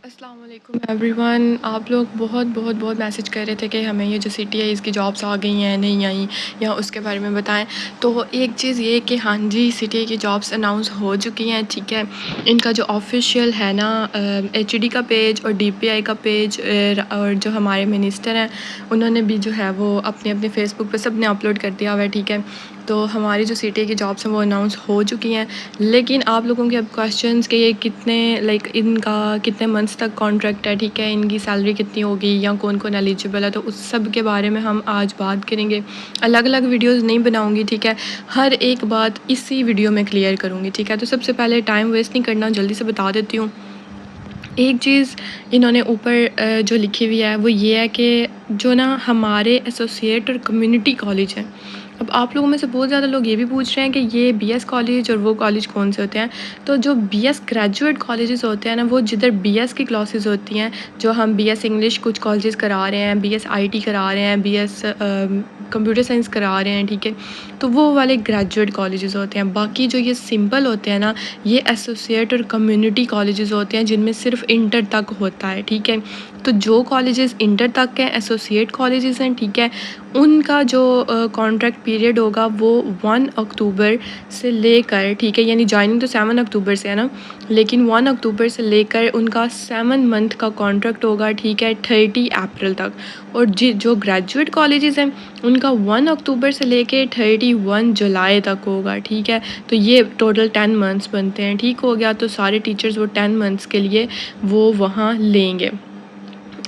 अस्सलाम वालेकुम एवरीवन। आप लोग बहुत मैसेज कर रहे थे कि हमें ये जो सिटी है इसकी जॉब्स आ गई हैं नहीं आई या उसके बारे में बताएं। तो एक चीज़ ये कि हाँ जी, सिटी की जॉब्स अनाउंस हो चुकी हैं, ठीक है। इनका जो ऑफिशियल है ना एचडी का पेज और डीपीआई का पेज और जो हमारे मिनिस्टर हैं उन्होंने भी जो है वो अपने अपने फेसबुक पे सब ने अपलोड कर दिया हुआ है, ठीक है। तो हमारी जो सिटी की जॉब्स हैं वो अनाउंस हो चुकी हैं। लेकिन आप लोगों के अब क्वेश्चंस के ये कितने इनका कितने मंथ्स तक कॉन्ट्रैक्ट है, ठीक है, इनकी सैलरी कितनी होगी या कौन कौन एलिजिबल है, तो उस सब के बारे में हम आज बात करेंगे। अलग अलग वीडियोस नहीं बनाऊंगी, ठीक है, हर एक बात इसी वीडियो में क्लियर करूँगी, ठीक है। तो सबसे पहले टाइम वेस्ट नहीं करना, जल्दी से बता देती हूँ। एक चीज़ इन्होंने ऊपर जो लिखी हुई है वो ये है कि जो ना हमारे एसोसिएट और कम्युनिटी कॉलेज हैं। अब आप लोगों में से बहुत ज़्यादा लोग ये भी पूछ रहे हैं कि ये बीएस कॉलेज और वो कॉलेज कौन से होते हैं। तो जो बीएस ग्रेजुएट कॉलेजेस होते हैं ना, वो जिधर बीएस की क्लासेस होती हैं, जो हम बीएस इंग्लिश कुछ कॉलेजेस करा रहे हैं, बीएस आईटी करा रहे हैं, बीएस कंप्यूटर साइंस करा रहे हैं, ठीक है, तो वो वाले ग्रेजुएट कॉलेजेस होते हैं। बाकी जो ये सिंपल होते हैं ना, ये एसोसिएट और कम्युनिटी कॉलेजेस होते हैं जिनमें सिर्फ इंटर तक होता है, ठीक है। तो जो कॉलेजेस इंटर तक के एसोसिएट कॉलेजेस हैं, ठीक है, उनका जो कॉन्ट्रैक्ट पीरियड होगा वो 1 अक्टूबर से लेकर, ठीक है, यानी ज्वाइनिंग तो 7 अक्टूबर से है ना, लेकिन 1 अक्टूबर से लेकर उनका 7 मंथ का कॉन्ट्रैक्ट होगा, ठीक है, 30 अप्रैल तक। और जो ग्रेजुएट कॉलेजेस हैं उनका 1 अक्टूबर से लेकर 31 जुलाई तक होगा, ठीक है। तो ये टोटल 10 मंथ्स बनते हैं, ठीक हो गया। तो सारे टीचर्स वो 10 मंथ्स के लिए वो वहाँ लेंगे।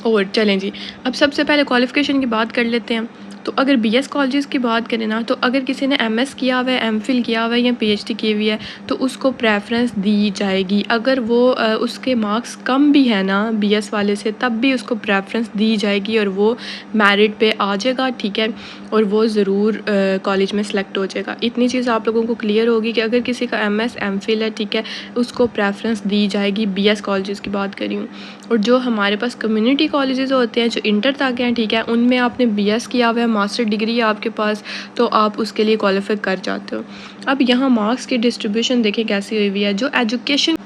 और चलें जी, अब सबसे पहले क्वालिफ़िकेशन की बात कर लेते हैं। तो अगर बीएस कॉलेजेस की बात करें ना, तो अगर किसी ने एमएस किया हुआ है, एमफिल किया हुआ है या पीएचडी की हुई है, तो उसको प्रेफरेंस दी जाएगी। अगर वो उसके मार्क्स कम भी है ना बीएस वाले से, तब भी उसको प्रेफरेंस दी जाएगी और वो मेरिट पे आ जाएगा, ठीक है, और वो ज़रूर कॉलेज में सेलेक्ट हो जाएगा। इतनी चीज़ आप लोगों को क्लियर होगी कि अगर किसी का एमएस एमफिल है, ठीक है, उसको प्रेफरेंस दी जाएगी। बीएस कॉलेजेस की बात करी हूँ। और जो हमारे पास कम्युनिटी कॉलेजेस होते हैं जो इंटर तक हैं, ठीक है, उनमें आपने बीएस किया हुआ है, मास्टर डिग्री है आपके पास, तो आप उसके लिए क्वालिफाई कर जाते हो। अब यहाँ मार्क्स की डिस्ट्रीब्यूशन देखें कैसी हुई हुई है। जो एजुकेशन,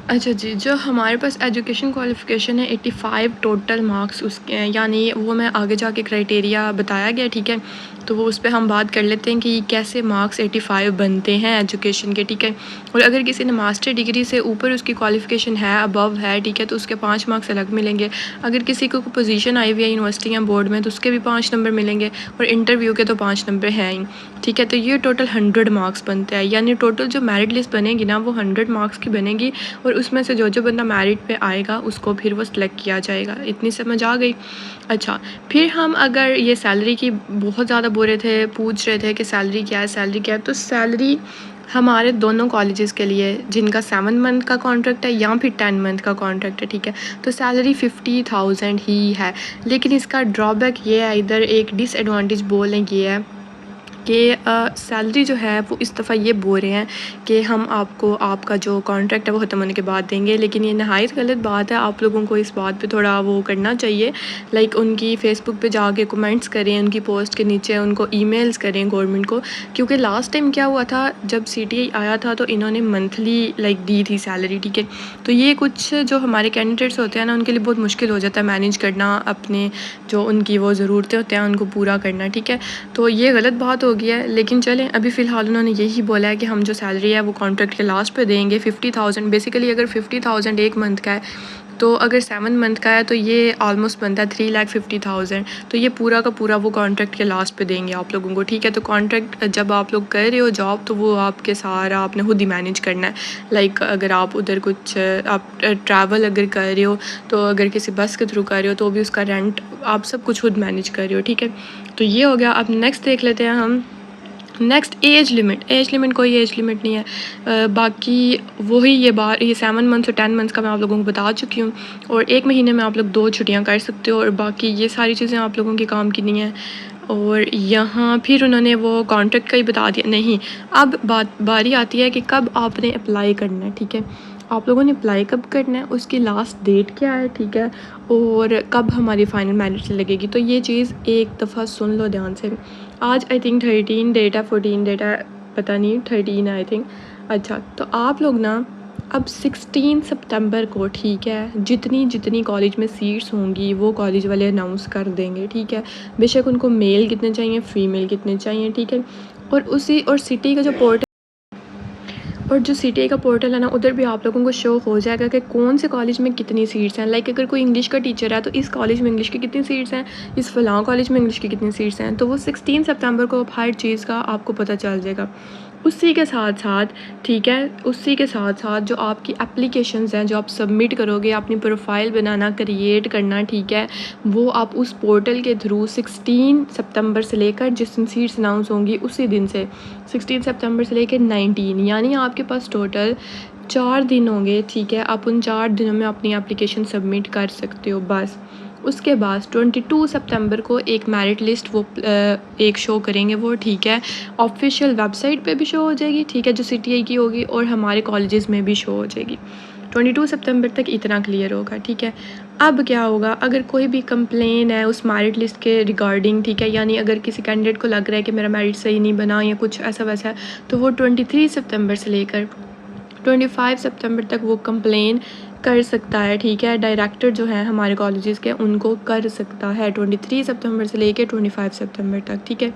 अच्छा जी, जो हमारे पास एजुकेशन क्वालिफ़िकेशन है 85 टोटल मार्क्स उसके हैं, यानी वो मैं आगे जाके क्राइटेरिया बताया गया, ठीक है। तो वो उस पर हम बात कर लेते हैं कि कैसे मार्क्स 85 बनते हैं एजुकेशन के, ठीक है। और अगर किसी ने मास्टर डिग्री से ऊपर उसकी क्वालिफ़िकेशन है, अबव है, ठीक है, तो उसके 5 मार्क्स अलग मिलेंगे। अगर किसी को पोजीशन आई हुई है यूनिवर्सिटी या बोर्ड में, तो उसके भी 5 नंबर मिलेंगे, और इंटरव्यू के तो 5 नंबर हैं ही, ठीक है। तो ये टोटल 100 मार्क्स बनते हैं, यानी टोटल जो मेरिट लिस्ट बनेगी ना वो 100 मार्क्स की बनेगी, और उसमें से जो बंदा मेरिट पे आएगा उसको फिर वो सिलेक्ट किया जाएगा। इतनी समझ आ गई। अच्छा, फिर हम अगर ये सैलरी की बहुत ज़्यादा बोल रहे थे, पूछ रहे थे कि सैलरी क्या है, सैलरी क्या है, तो सैलरी हमारे दोनों कॉलेजेस के लिए जिनका 7 मंथ का कॉन्ट्रैक्ट है या फिर 10 मंथ का कॉन्ट्रैक्ट है, ठीक है, तो सैलरी 50,000 ही है। लेकिन इसका ड्रॉबैक ये है, इधर एक डिसएडवांटेज बोलें ये है कि सैलरी जो है वो इस दफ़ा ये बोल रहे हैं कि हम आपको आपका जो कॉन्ट्रैक्ट है वो ख़त्म होने के बाद देंगे। लेकिन ये नहायत गलत बात है। आप लोगों को इस बात पे थोड़ा वो करना चाहिए, लाइक उनकी फ़ेसबुक पे जाके कमेंट्स करें, उनकी पोस्ट के नीचे उनको ईमेल्स करें गवर्नमेंट को। क्योंकि लास्ट टाइम क्या हुआ था, जब सीटीआई आया था तो इन्होंने मंथली दी थी सैलरी, ठीक है। तो ये कुछ जो हमारे कैंडिडेट्स होते हैं ना, उनके लिए बहुत मुश्किल हो जाता है मैनेज करना, अपने जो उनकी वो ज़रूरतें होते हैं उनको पूरा करना, ठीक है। तो ये गलत बात हो गया है। लेकिन चलें, अभी फ़िलहाल उन्होंने यही बोला है कि हम जो सैलरी है वो कॉन्ट्रैक्ट के लास्ट पे देंगे 50,000। बेसिकली अगर 50,000 एक मंथ का है, तो अगर 7 मंथ का है तो ये ऑलमोस्ट बनता है 3,50,000। तो ये पूरा का पूरा वो कॉन्ट्रैक्ट के लास्ट पे देंगे आप लोगों को, ठीक है। तो कॉन्ट्रैक्ट जब आप लोग कर रहे हो जॉब, तो वो आपके सारा आपने खुद ही मैनेज करना है। लाइक अगर आप उधर कुछ आप ट्रैवल अगर कर रहे हो, तो अगर किसी बस के थ्रू कर रहे हो तो भी उसका रेंट आप सब कुछ खुद मैनेज कर रहे हो, ठीक है। तो ये हो गया। अब नेक्स्ट देख लेते हैं हम। नेक्स्ट एज लिमिट कोई एज लिमिट नहीं है। बाकी वही ये 7 मंथ्स और 10 मंथ्स का मैं आप लोगों को बता चुकी हूँ। और 1 महीने में आप लोग 2 छुट्टियाँ कर सकते हो, और बाकी ये सारी चीज़ें आप लोगों के काम की नहीं है। और यहाँ फिर उन्होंने वो कॉन्ट्रैक्ट का ही बता दिया। नहीं, अब बारी आती है कि कब आपने अप्लाई करना है, ठीक है। आप लोगों ने अप्लाई कब करना है, उसकी लास्ट डेट क्या है, ठीक है, और कब हमारी फ़ाइनल मेरिट लगेगी। तो ये चीज़ एक दफ़ा सुन लो ध्यान से। आज आई थिंक 13 डेट है, 14 डेट है, पता नहीं, 13 है आई थिंक। अच्छा, तो आप लोग ना अब 16 सितंबर को, ठीक है, जितनी जितनी कॉलेज में सीट्स होंगी वो कॉलेज वाले अनाउंस कर देंगे, ठीक है। बेशक उनको मेल कितने चाहिए, फीमेल कितने चाहिए, ठीक है। और सिटी का जो पोर्टल, और जो सीटीआई का पोर्टल है ना, उधर भी आप लोगों को शो हो जाएगा कि कौन से कॉलेज में कितनी सीट्स हैं। लाइक अगर कोई इंग्लिश का टीचर है तो इस कॉलेज में इंग्लिश की कितनी सीट्स हैं, इस फलां कॉलेज में इंग्लिश की कितनी सीट्स हैं, तो वो 16 सितंबर को हर चीज़ का आपको पता चल जाएगा। उसी के साथ साथ, ठीक है, उसी के साथ साथ जो आपकी एप्लीकेशंस हैं जो आप सबमिट करोगे, अपनी प्रोफाइल बनाना, क्रिएट करना, ठीक है, वो आप उस पोर्टल के थ्रू 16 सितंबर से लेकर जिस दिन सीट्स अनाउंस होंगी उसी दिन से 16 सितंबर से लेकर 19, यानी आपके पास टोटल 4 दिन होंगे, ठीक है। आप उन 4 दिनों में अपनी एप्लीकेशन सबमिट कर सकते हो बस। उसके बाद 22 सितंबर को एक मेरिट लिस्ट वो एक शो करेंगे वो, ठीक है, ऑफिशियल वेबसाइट पे भी शो हो जाएगी, ठीक है, जो सीटीआई की होगी, और हमारे कॉलेजेस में भी शो हो जाएगी। 22 सितंबर तक इतना क्लियर होगा, ठीक है। अब क्या होगा, अगर कोई भी कंप्लेन है उस मेरिट लिस्ट के रिगार्डिंग, ठीक है, यानी अगर किसी कैंडिडेट को लग रहा है कि मेरा मेरिट सही नहीं बना या कुछ ऐसा वैसा है, तो वो 23 सितंबर से लेकर 25 सितंबर तक वो कंप्लेन कर सकता है, ठीक है। डायरेक्टर जो है हमारे कॉलेजेस के उनको कर सकता है 23 सितंबर से लेके 25 सितंबर तक, ठीक है।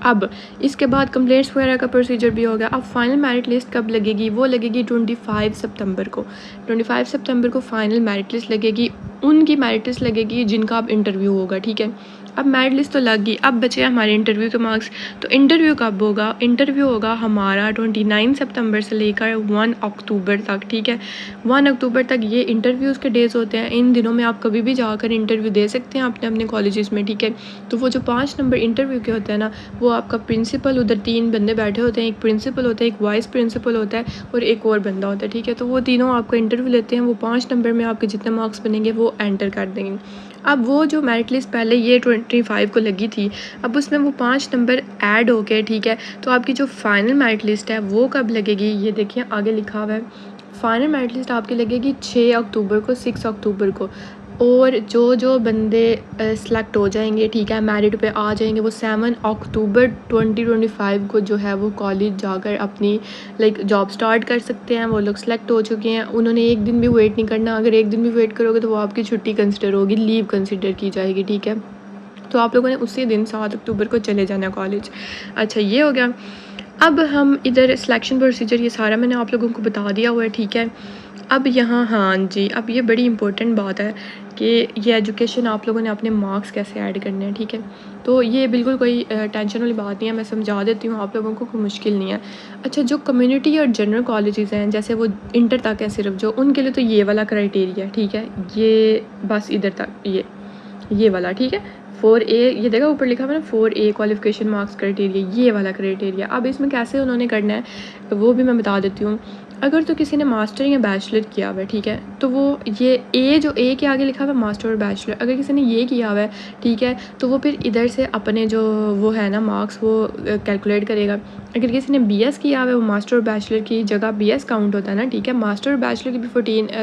अब इसके बाद कंप्लेंट्स वगैरह का प्रोसीजर भी हो गया। अब फाइनल मेरिट लिस्ट कब लगेगी, वो लगेगी 25 सितंबर को। 25 सितंबर को फाइनल मेरिट लिस्ट लगेगी, उनकी मेरिट लिस्ट लगेगी जिनका अब इंटरव्यू होगा, ठीक है। अब मेरिट लिस्ट तो लग गई, अब बचे हमारे इंटरव्यू के मार्क्स। तो इंटरव्यू कब होगा, इंटरव्यू होगा हमारा 29 सितंबर से लेकर 1 अक्टूबर तक, ठीक है। 1 अक्टूबर तक ये इंटरव्यूज़ के डेज़ होते हैं। इन दिनों में आप कभी भी जाकर इंटरव्यू दे सकते हैं अपने अपने कॉलेजेस में, ठीक है। तो वो जो 5 नंबर इंटरव्यू के होते हैं ना, वो आपका प्रिंसिपल, उधर 3 बंदे बैठे होते हैं, एक प्रिंसिपल होता है, एक वाइस प्रिंसिपल होता है और एक और बंदा होता है, ठीक है। तो वो तीनों आपका इंटरव्यू लेते हैं, वो 5 नंबर में आपके जितने मार्क्स बनेंगे वो एंटर कर देंगे। अब वो जो मेरिट लिस्ट पहले ये 25 को लगी थी, अब उसमें वो 5 नंबर ऐड हो गए, ठीक है। तो आपकी जो फाइनल मेरिट लिस्ट है वो कब लगेगी, ये देखिए आगे लिखा हुआ है, फाइनल मेरिट लिस्ट आपकी लगेगी 6 अक्टूबर को, 6 अक्टूबर को। और जो बंदे सेलेक्ट हो जाएंगे, ठीक है, मेरिट पे आ जाएंगे, वो 7 अक्टूबर 2025 को जो है वो कॉलेज जाकर अपनी लाइक जॉब स्टार्ट कर सकते हैं। वो लोग सेलेक्ट हो चुके हैं, उन्होंने एक दिन भी वेट नहीं करना। अगर एक दिन भी वेट करोगे तो वो आपकी छुट्टी कंसिडर होगी, लीव कंसिडर की जाएगी, ठीक है। तो आप लोगों ने उसी दिन 7 अक्टूबर को चले जाना कॉलेज। अच्छा, ये हो गया। अब हम इधर सिलेक्शन प्रोसीजर ये सारा मैंने आप लोगों को बता दिया हुआ है, ठीक है। अब यहाँ, हाँ जी, अब ये बड़ी इंपॉर्टेंट बात है कि ये एजुकेशन आप लोगों ने अपने मार्क्स कैसे ऐड करने हैं, ठीक है। तो ये बिल्कुल कोई टेंशन वाली बात नहीं है, मैं समझा देती हूँ आप लोगों को, कोई मुश्किल नहीं है। अच्छा, जो कम्युनिटी और जनरल कॉलेजेस हैं, जैसे वो इंटर तक है सिर्फ, जो उनके लिए तो ये वाला क्राइटेरिया है, ठीक है, ये बस इधर तक, ये वाला, ठीक है। 4A, ये देखा ऊपर लिखा हुआ है ना, 4A क्वालिफिकेशन मार्क्स क्राइटेरिया, ये वाला क्राइटेरिया। अब इसमें कैसे उन्होंने करना है वो भी मैं बता देती हूँ। अगर तो किसी ने मास्टर या बैचलर किया हुआ है, ठीक है, तो वो ये जो ए के आगे लिखा हुआ है मास्टर और बैचलर, अगर किसी ने ये किया हुआ है, ठीक है, तो वो फिर इधर से अपने जो वो है ना मार्क्स वो कैलकुलेट करेगा। अगर किसी ने BS किया हुआ है, वो मास्टर और बैचलर की जगह BS काउंट होता है ना, ठीक है। मास्टर और बैचलर की भी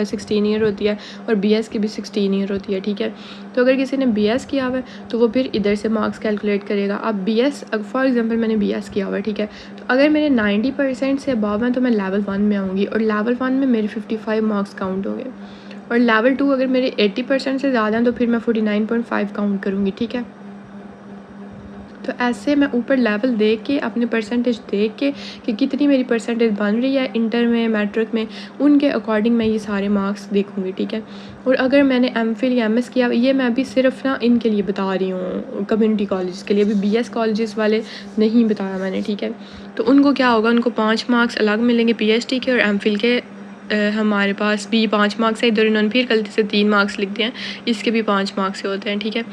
16 ईयर होती है और BS की भी 16 ईयर होती है, ठीक है। तो अगर किसी ने BS किया हुआ है तो वो फिर इधर से मार्क्स कैलकुलेट करेगा। अब BS, फॉर एग्जांपल मैंने BS किया हुआ है, ठीक है, तो अगर मेरे 90% से अबव हैं तो मैं लेवल 1 में आऊँगी, और लेवल 1 में मेरे 55 मार्क्स काउंट होंगे। और लेवल 2 अगर मेरे 80% से ज़्यादा हैं तो फिर मैं 49.5 काउंट करूँगी, ठीक है। तो ऐसे मैं ऊपर लेवल देख के, अपने परसेंटेज देख के कि कितनी मेरी परसेंटेज बन रही है इंटर में, मैट्रिक में, उनके अकॉर्डिंग मैं ये सारे मार्क्स देखूँगी, ठीक है। और अगर मैंने MPhil या MS किया, ये मैं अभी सिर्फ ना इनके लिए बता रही हूँ, कम्युनिटी कॉलेज के लिए, अभी BS कॉलेजेस वाले नहीं बताया मैंने, ठीक है। तो उनको क्या होगा, उनको 5 मार्क्स अलग मिलेंगे PhD के, और MPhil के हमारे पास भी 5 मार्क्स है। इधर इन्होंने फिर गलती से 3 मार्क्स लिख दिए हैं, इसके भी 5 मार्क्स से होते हैं, ठीक है।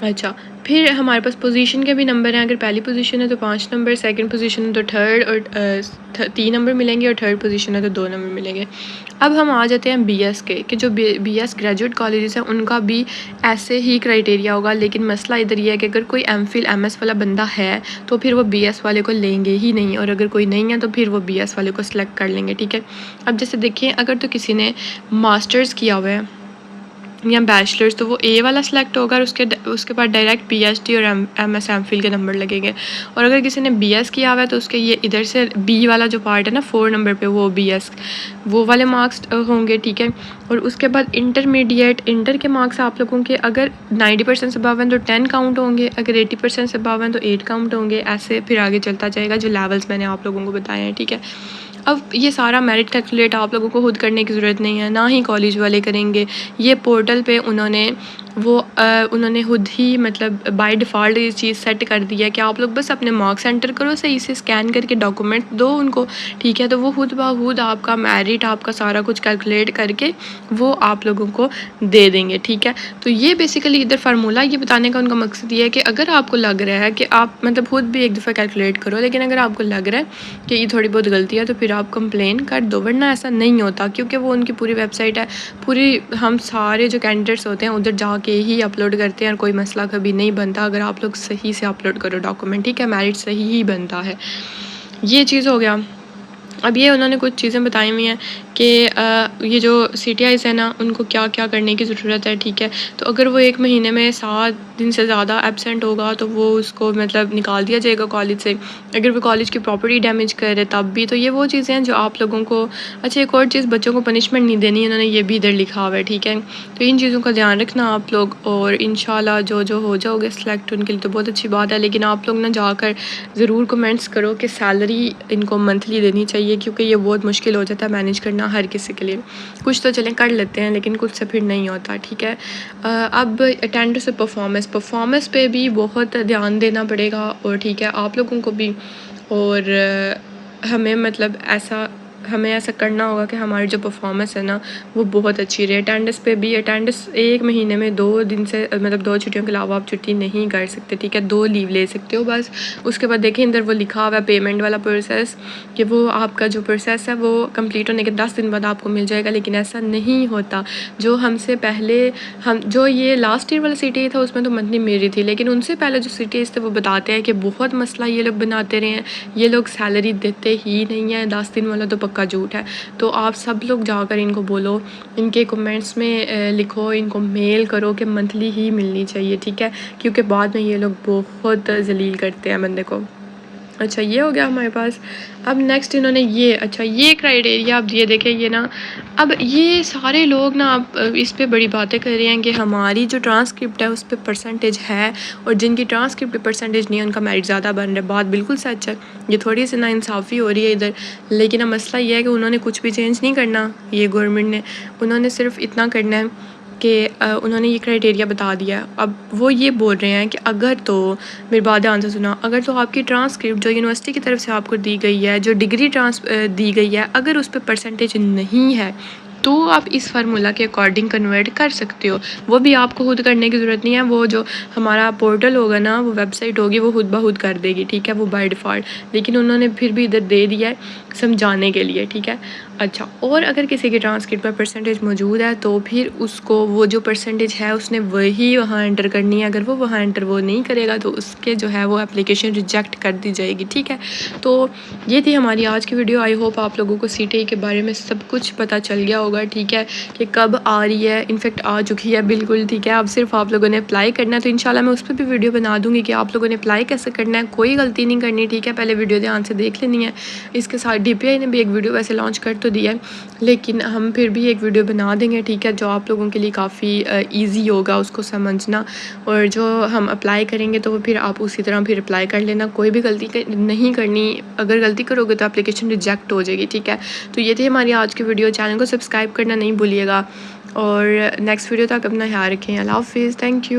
अच्छा, फिर हमारे पास पोजीशन के भी नंबर हैं। अगर पहली पोजीशन है तो 5 नंबर, सेकंड पोजीशन है तो थर्ड और 3 नंबर मिलेंगे, और थर्ड पोजीशन है तो 2 नंबर मिलेंगे। अब हम आ जाते हैं BS के, कि जो BS ग्रेजुएट कॉलेजेस हैं उनका भी ऐसे ही क्राइटेरिया होगा। लेकिन मसला इधर ये है कि अगर कोई MPhil MS वाला बंदा है तो फिर वो BS वाले को लेंगे ही नहीं, और अगर कोई नहीं है तो फिर वो BS वाले को सिलेक्ट कर लेंगे, ठीक है। अब जैसे देखिए, अगर तो किसी ने मास्टर्स किया हुआ है, या बैचलर्स, तो वो ए वाला सेलेक्ट होगा और उसके बाद डायरेक्ट पीएचडी और एमएस एमफिल के नंबर लगेंगे। और अगर किसी ने बीएस किया हुआ है तो उसके ये इधर से बी वाला जो पार्ट है ना 4 नंबर पे, वो बीएस वो वाले मार्क्स होंगे, ठीक है। और उसके बाद इंटरमीडिएट, इंटर के मार्क्स आप लोगों के अगर 90% से अबव हैं तो 10 काउंट होंगे, अगर 80% से अबव हैं तो 8 काउंट होंगे। ऐसे फिर आगे चलता जाएगा जो लेवल्स मैंने आप लोगों को बताए हैं, ठीक है। अब ये सारा मेरिट कैलकुलेट आप लोगों को खुद करने की ज़रूरत नहीं है, ना ही कॉलेज वाले करेंगे। ये पोर्टल पे उन्होंने खुद ही मतलब बाय डिफ़ॉल्ट ये चीज़ सेट कर दी है कि आप लोग बस अपने मार्क्स एंटर करो, सही से स्कैन करके डॉक्यूमेंट दो उनको, ठीक है। तो वो खुद ब खुद आपका मेरिट, आपका सारा कुछ कैलकुलेट करके वो आप लोगों को दे देंगे, ठीक है। तो ये बेसिकली इधर फार्मूला ये बताने का उनका मकसद ये है कि अगर आपको लग रहा है कि आप मतलब खुद भी एक दफ़ा कैलकुलेट करो, लेकिन अगर आपको लग रहा है कि ये थोड़ी बहुत गलती है तो फिर आप कंप्लेन कर दो, वरना ऐसा नहीं होता, क्योंकि वो उनकी पूरी वेबसाइट है। पूरी हम सारे जो कैंडिडेट्स होते हैं उधर जाके ही अपलोड करते हैं और कोई मसला कभी नहीं बनता अगर आप लोग सही से अपलोड करो डॉक्यूमेंट, ठीक है। मेरिट सही ही बनता है। ये चीज़ हो गया। अब ये उन्होंने कुछ चीज़ें बताई हुई हैं कि ये जो CTIs है ना उनको क्या क्या करने की ज़रूरत है, ठीक है। तो अगर वो 1 महीने में 7 दिन से ज़्यादा एब्सेंट होगा तो वो उसको मतलब निकाल दिया जाएगा कॉलेज से। अगर वो कॉलेज की प्रॉपर्टी डैमेज करे तब भी। तो ये वो चीज़ें हैं जो आप लोगों को। अच्छा, एक और चीज़, बच्चों को पनिशमेंट नहीं देनी, इन्होंने ये भी इधर लिखा हुआ है, ठीक है। तो इन चीज़ों का ध्यान रखना आप लोग, और इंशाल्लाह जो हो जाओगे सेलेक्ट उनके लिए तो बहुत अच्छी बात है। लेकिन आप लोग ना जाकर ज़रूर कमेंट्स करो कि सैलरी इनको मंथली देनी चाहिए, क्योंकि ये बहुत मुश्किल हो जाता है मैनेज करना हर किसी के लिए। कुछ तो चलें कर लेते हैं लेकिन कुछ से फिर नहीं होता, ठीक है। अब अटेंडेंस और परफॉर्मेंस पे भी बहुत ध्यान देना पड़ेगा, और ठीक है आप लोगों को भी। और हमें मतलब हमें ऐसा करना होगा कि हमारी जो परफॉर्मेंस है ना वो बहुत अच्छी रहे। अटेंडेंस पे भी, अटेंडेंस 1 महीने में 2 दिन से मतलब 2 छुट्टियों के अलावा आप छुट्टी नहीं कर सकते, ठीक है। 2 लीव ले सकते हो बस। उसके बाद देखें इधर वो लिखा हुआ है पेमेंट वाला प्रोसेस, कि वो आपका जो प्रोसेस है वो कंप्लीट होने के 10 दिन बाद आपको मिल जाएगा, लेकिन ऐसा नहीं होता। जो हमसे पहले जो ये लास्ट ईयर वाला CTI था उसमें तो मंथली मेरी थी, लेकिन उनसे पहले जो CTIs थे वो बताते हैं कि बहुत मसला ये लोग बनाते रहे हैं, ये लोग सैलरी देते ही नहीं है। 10 दिन वाला तो पक्का झूठ है। तो आप सब लोग जाकर इनको बोलो, इनके कमेंट्स में लिखो, इनको मेल करो कि मंथली ही मिलनी चाहिए, ठीक है। क्योंकि बाद में ये लोग बहुत जलील करते हैं बंदे को। अच्छा, ये हो गया हमारे पास। अब नेक्स्ट इन्होंने ये क्राइटेरिया, अब ये देखें ये ना, अब ये सारे लोग ना अब इस पे बड़ी बातें कर रहे हैं कि हमारी जो ट्रांसक्रिप्ट है उस पर परसेंटेज है, और जिनकी ट्रांसक्रिप्ट पे परसेंटेज नहीं है उनका मेरिट ज़्यादा बन रहा है। बात बिल्कुल सच है, ये थोड़ी सी नाइंसाफ़ी हो रही है इधर। लेकिन अब मसला ये है कि उन्होंने कुछ भी चेंज नहीं करना, ये गवर्नमेंट ने। उन्होंने सिर्फ इतना करना है कि उन्होंने ये क्राइटेरिया बता दिया। अब वो ये बोल रहे हैं कि अगर तो, मेरी बात ध्यान से सुना, अगर तो आपकी ट्रांसक्रिप्ट जो यूनिवर्सिटी की तरफ से आपको दी गई है, जो डिग्री दी गई है, अगर उस पर परसेंटेज नहीं है तो आप इस फार्मूला के अकॉर्डिंग कन्वर्ट कर सकते हो। वो भी आपको खुद करने की ज़रूरत नहीं है, वो जो हमारा पोर्टल होगा ना, वो वेबसाइट होगी, वो खुद ब खुद कर देगी, ठीक है, वो बाय डिफ़ॉल्ट। लेकिन उन्होंने फिर भी इधर दे दिया है समझाने के लिए, ठीक है। अच्छा, और अगर किसी की ट्रांसक्रिप्ट पर परसेंटेज मौजूद है तो फिर उसको वो जो परसेंटेज है उसने वही वहाँ एंटर करनी है। अगर वो वहाँ एंटर वो नहीं करेगा तो उसके जो है वो एप्लीकेशन रिजेक्ट कर दी जाएगी, ठीक है। तो ये थी हमारी आज की वीडियो। आई होप आप लोगों को CTI के बारे में सब कुछ पता चल गया होगा, ठीक है, कि कब आ रही है। इनफेक्ट आ चुकी है बिल्कुल, ठीक है। अब सिर्फ आप लोगों ने अप्लाई करना है, तो इंशाल्लाह मैं उस पर भी वीडियो बना दूँगी कि आप लोगों ने अप्लाई कैसे करना है। कोई गलती नहीं करनी, ठीक है, पहले वीडियो ध्यान से देख लेनी है। इसके साथ DPI ने भी एक वीडियो वैसे लॉन्च कर तो दिया है, लेकिन हम फिर भी एक वीडियो बना देंगे, ठीक है, जो आप लोगों के लिए काफ़ी ईजी होगा उसको समझना। और जो हम अप्लाई करेंगे तो फिर आप उसी तरह फिर अप्लाई कर लेना, कोई भी गलती नहीं करनी। अगर गलती करोगे तो एप्लीकेशन रिजेक्ट हो जाएगी, ठीक है। तो ये थी हमारी आज की वीडियो। चैनल को सब्सक्राइब करना नहीं भूलिएगा, और नेक्स्ट वीडियो तक अपना ख्याल रखें। अल्लाह हाफिज़, थैंक यू।